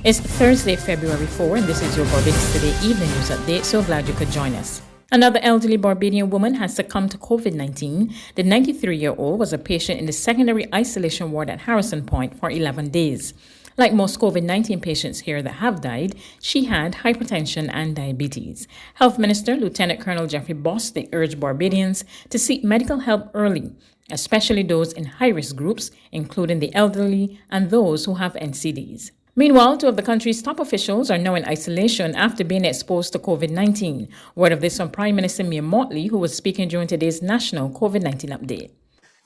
It's Thursday, February 4, and this is your Barbados Today Evening News Update. So glad you could join us. Another elderly Barbadian woman has succumbed to COVID-19. The 93-year-old was a patient in the secondary isolation ward at Harrison Point for 11 days. Like most COVID-19 patients here that have died, she had hypertension and diabetes. Health Minister Lieutenant Colonel Jeffrey Bostic urged Barbadians to seek medical help early, especially those in high-risk groups, including the elderly and those who have NCDs. Meanwhile, two of the country's top officials are now in isolation after being exposed to COVID-19. Word of this from Prime Minister Mottley, who was speaking during today's national COVID-19 update.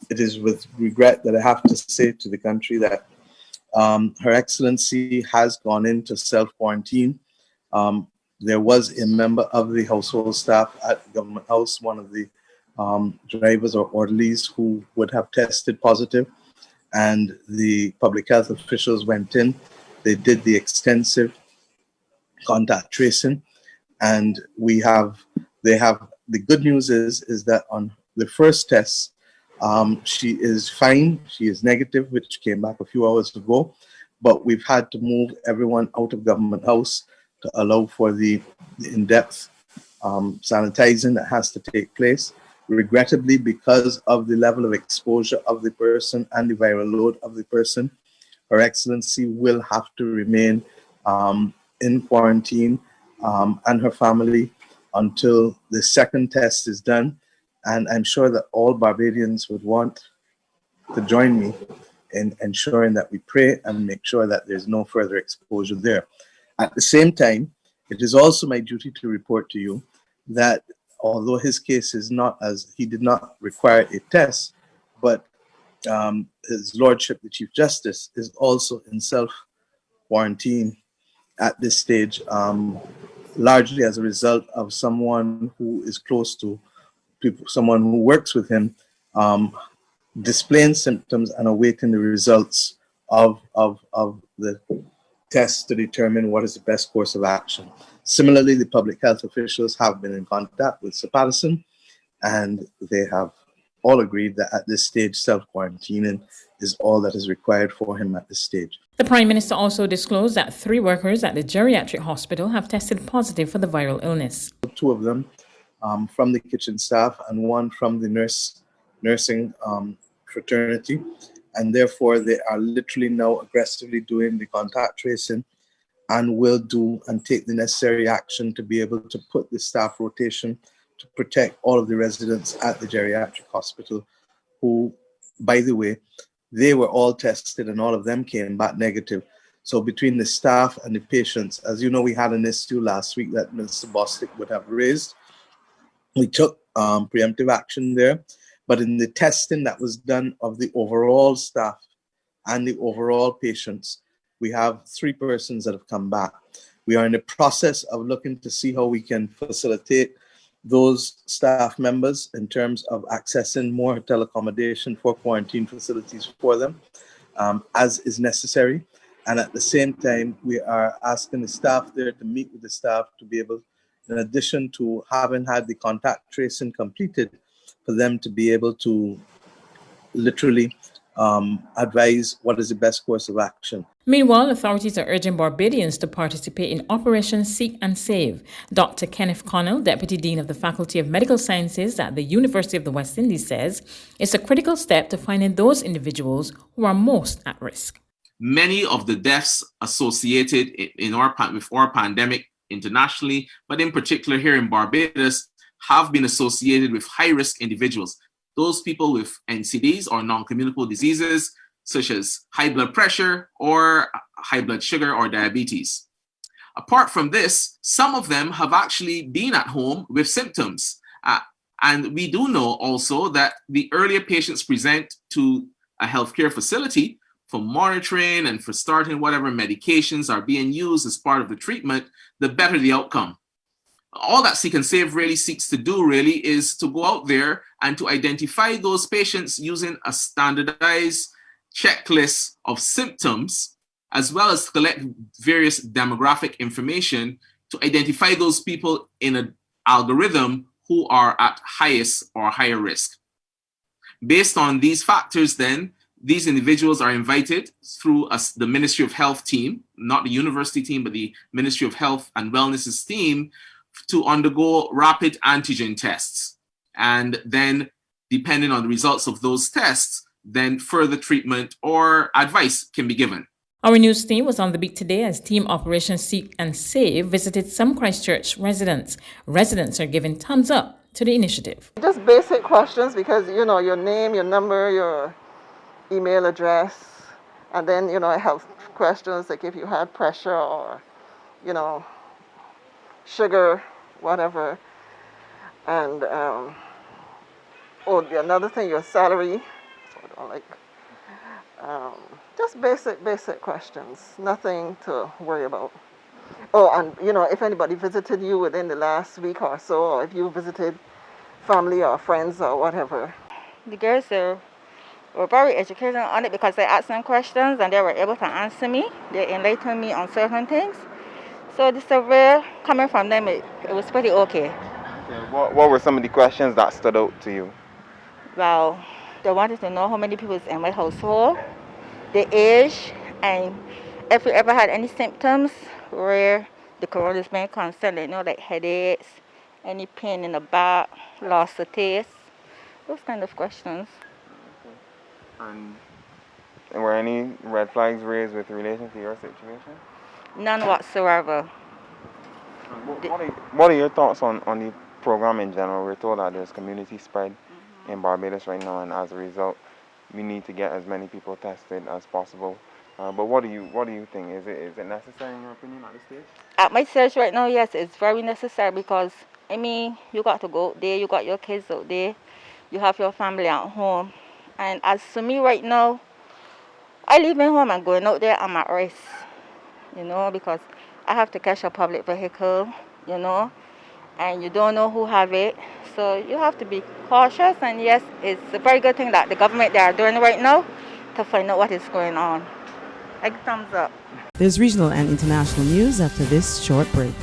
It is with regret that I have to say to the country that Her Excellency has gone into self-quarantine. There was a member of the household staff at Government House, one of the drivers or orderlies, who would have tested positive, and the public health officials went in. They did the extensive contact tracing, and the good news is that on the first test, she is fine. She is negative, which came back a few hours ago, but we've had to move everyone out of Government House to allow for the in-depth sanitizing that has to take place. Regrettably, because of the level of exposure of the person and the viral load of the person, Her Excellency will have to remain in quarantine and her family until the second test is done. And I'm sure that all Barbadians would want to join me in ensuring that we pray and make sure that there's no further exposure there. At the same time, it is also my duty to report to you that although his case is not, as he did not require a test, but His Lordship, the Chief Justice, is also in self-quarantine at this stage, largely as a result of someone who is close to people, someone who works with him, displaying symptoms and awaiting the results of the tests to determine what is the best course of action. Similarly, the public health officials have been in contact with Sir Patterson, and they have all agreed that at this stage, self-quarantining is all that is required for him at this stage. The Prime Minister also disclosed that 3 workers at the Geriatric Hospital have tested positive for the viral illness. 2 of them from the kitchen staff and 1 from the nursing fraternity, and therefore they are literally now aggressively doing the contact tracing and will do and take the necessary action to be able to put the staff rotation to protect all of the residents at the Geriatric Hospital, who, by the way, they were all tested and all of them came back negative. So between the staff and the patients, as you know, we had an issue last week that Mr. Bostic would have raised. We took preemptive action there, but in the testing that was done of the overall staff and the overall patients, we have 3 persons that have come back. We are in the process of looking to see how we can facilitate those staff members in terms of accessing more hotel accommodation for quarantine facilities for them, as is necessary. And at the same time, we are asking the staff there to meet with the staff to be able, in addition to having had the contact tracing completed, for them to be able to literally advise what is the best course of action. Meanwhile, authorities are urging Barbadians to participate in Operation Seek and Save. Dr. Kenneth Connell, Deputy Dean of the Faculty of Medical Sciences at the University of the West Indies, says it's a critical step to finding those individuals who are most at risk. Many of the deaths associated with our pandemic internationally, but in particular here in Barbados, have been associated with high-risk individuals. Those people with NCDs or non-communicable diseases, such as high blood pressure or high blood sugar or diabetes. Apart from this, some of them have actually been at home with symptoms. And we do know also that the earlier patients present to a healthcare facility for monitoring and for starting whatever medications are being used as part of the treatment, the better the outcome. All that Seek and Save really seeks to do really is to go out there and to identify those patients using a standardized checklist of symptoms, as well as collect various demographic information to identify those people in an algorithm who are at highest or higher risk. Based on these factors, then, these individuals are invited through the Ministry of Health team, not the university team, but the Ministry of Health and Wellness's team, to undergo rapid antigen tests. And then, depending on the results of those tests, then further treatment or advice can be given. Our news team was on the beat today as Team Operation Seek and Save visited some Christchurch residents. Residents are giving thumbs up to the initiative. Just basic questions because, your name, your number, your email address, and then, health questions like if you had pressure or, sugar, whatever. And, another thing, your salary. Just basic questions, nothing to worry about. Oh, and if anybody visited you within the last week or so, or if you visited family or friends or whatever. The girls were very educated on it because I asked them questions and they were able to answer me. They enlightened me on certain things. So the survey coming from them, it was pretty okay. What were some of the questions that stood out to you? Well, they wanted to know how many people is in my household, the age, and if we ever had any symptoms where the corona is being concerned, like headaches, any pain in the back, loss of taste, those kind of questions. And were any red flags raised with relation to your situation? None whatsoever. What are your thoughts on the program in general? We're told that there's community spread in Barbados right now, and as a result, we need to get as many people tested as possible. But what do you think? Is it necessary in your opinion at this stage? At my stage right now, yes, it's very necessary because you got to go out there, you got your kids out there, you have your family at home, and as for me right now, I leave my home and going out there, I'm at risk, because I have to catch a public vehicle, and you don't know who have it. So you have to be cautious, and yes, it's a very good thing that the government they are doing right now to find out what is going on. Like thumbs up. There's regional and international news after this short break.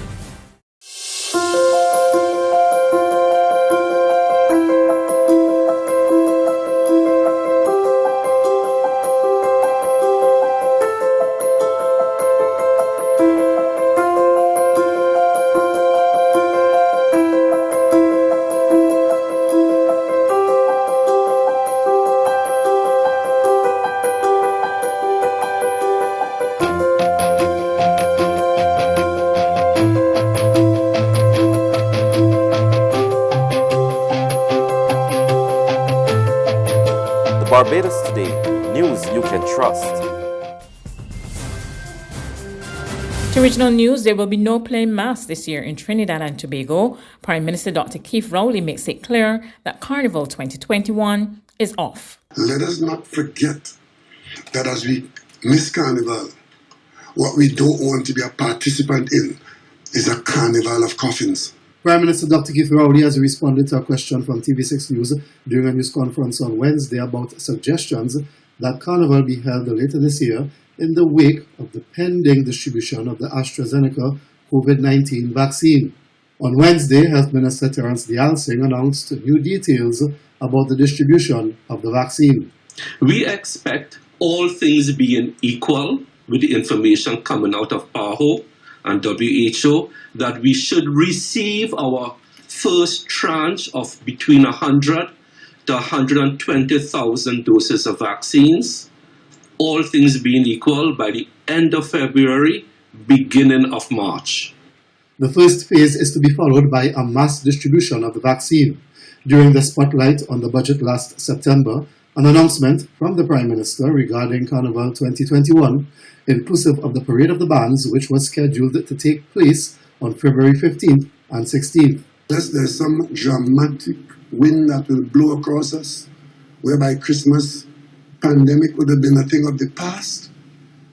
Barbados Today, news you can trust. To regional news, there will be no plain mass this year in Trinidad and Tobago. Prime Minister Dr. Keith Rowley makes it clear that Carnival 2021 is off. Let us not forget that as we miss Carnival, what we don't want to be a participant in is a carnival of coffins. Prime Minister Dr. Keith Rowley has responded to a question from TV6 News during a news conference on Wednesday about suggestions that Carnival be held later this year in the wake of the pending distribution of the AstraZeneca COVID-19 vaccine. On Wednesday, Health Minister Terence Dialsing announced new details about the distribution of the vaccine. We expect, all things being equal, with the information coming out of PAHO and WHO, that we should receive our first tranche of between 100 to 120,000 doses of vaccines, all things being equal, by the end of February, beginning of March. The first phase is to be followed by a mass distribution of the vaccine. During the spotlight on the budget last September, an announcement from the Prime Minister regarding Carnival 2021, inclusive of the Parade of the Bands, which was scheduled to take place on February 15th and 16th. There's some dramatic wind that will blow across us, whereby Christmas pandemic would have been a thing of the past.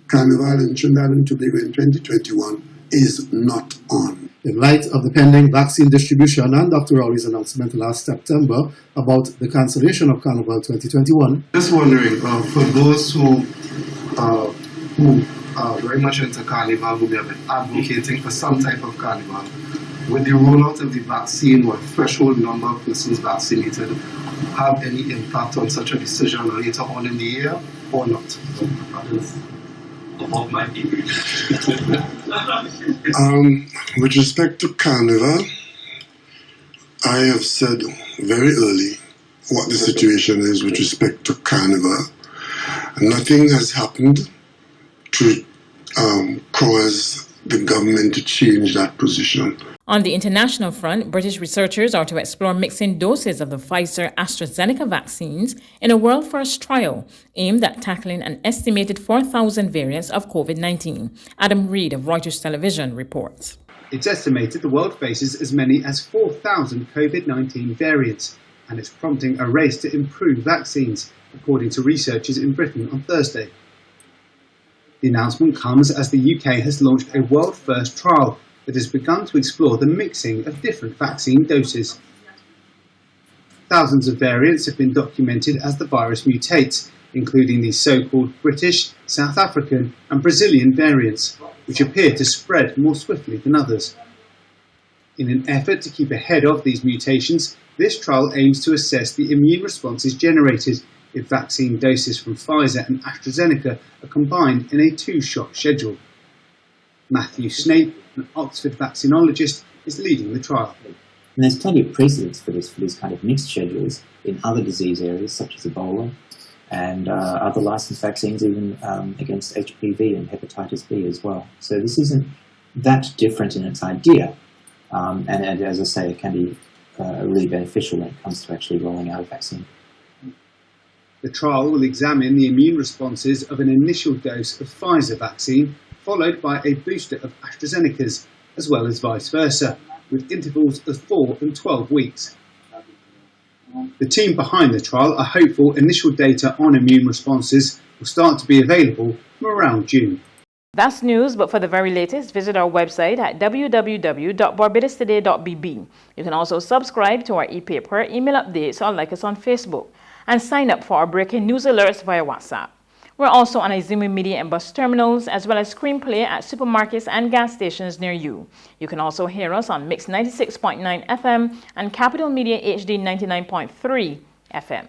Carnival in Trinidad and Tobago in 2021 is not on. In light of the pending vaccine distribution and Dr. Rowley's announcement last September about the cancellation of Carnival 2021. Just wondering, for those who are very much into Carnival, who have been advocating for some type of Carnival, with the rollout of the vaccine or threshold number of persons vaccinated, have any impact on such a decision later on in the year or not? With respect to carnival, I have said very early what the situation is with respect to carnival. Nothing has happened to cause the government to change that position. On the international front, British researchers are to explore mixing doses of the Pfizer-AstraZeneca vaccines in a world-first trial aimed at tackling an estimated 4,000 variants of COVID-19. Adam Reed of Reuters Television reports. It's estimated the world faces as many as 4,000 COVID-19 variants, and it's prompting a race to improve vaccines, according to researchers in Britain on Thursday. The announcement comes as the UK has launched a world-first trial that has begun to explore the mixing of different vaccine doses. Thousands of variants have been documented as the virus mutates, including the so-called British, South African and Brazilian variants, which appear to spread more swiftly than others. In an effort to keep ahead of these mutations, this trial aims to assess the immune responses generated if vaccine doses from Pfizer and AstraZeneca are combined in a two-shot schedule. Matthew Snape, an Oxford vaccinologist, is leading the trial. And there's plenty of precedents for these kind of mixed schedules in other disease areas such as Ebola and other licensed vaccines even against HPV and hepatitis B as well. So this isn't that different in its idea. And as I say, it can be really beneficial when it comes to actually rolling out a vaccine. The trial will examine the immune responses of an initial dose of Pfizer vaccine, followed by a booster of AstraZeneca's, as well as vice versa, with intervals of 4 and 12 weeks. The team behind the trial are hopeful initial data on immune responses will start to be available from around June. That's news, but for the very latest, visit our website at www.barbadostoday.bb. You can also subscribe to our e-paper, email updates, or like us on Facebook, and sign up for our breaking news alerts via WhatsApp. We're also on Izumi Media and bus terminals, as well as screenplay at supermarkets and gas stations near you. You can also hear us on Mix 96.9 FM and Capital Media HD 99.3 FM.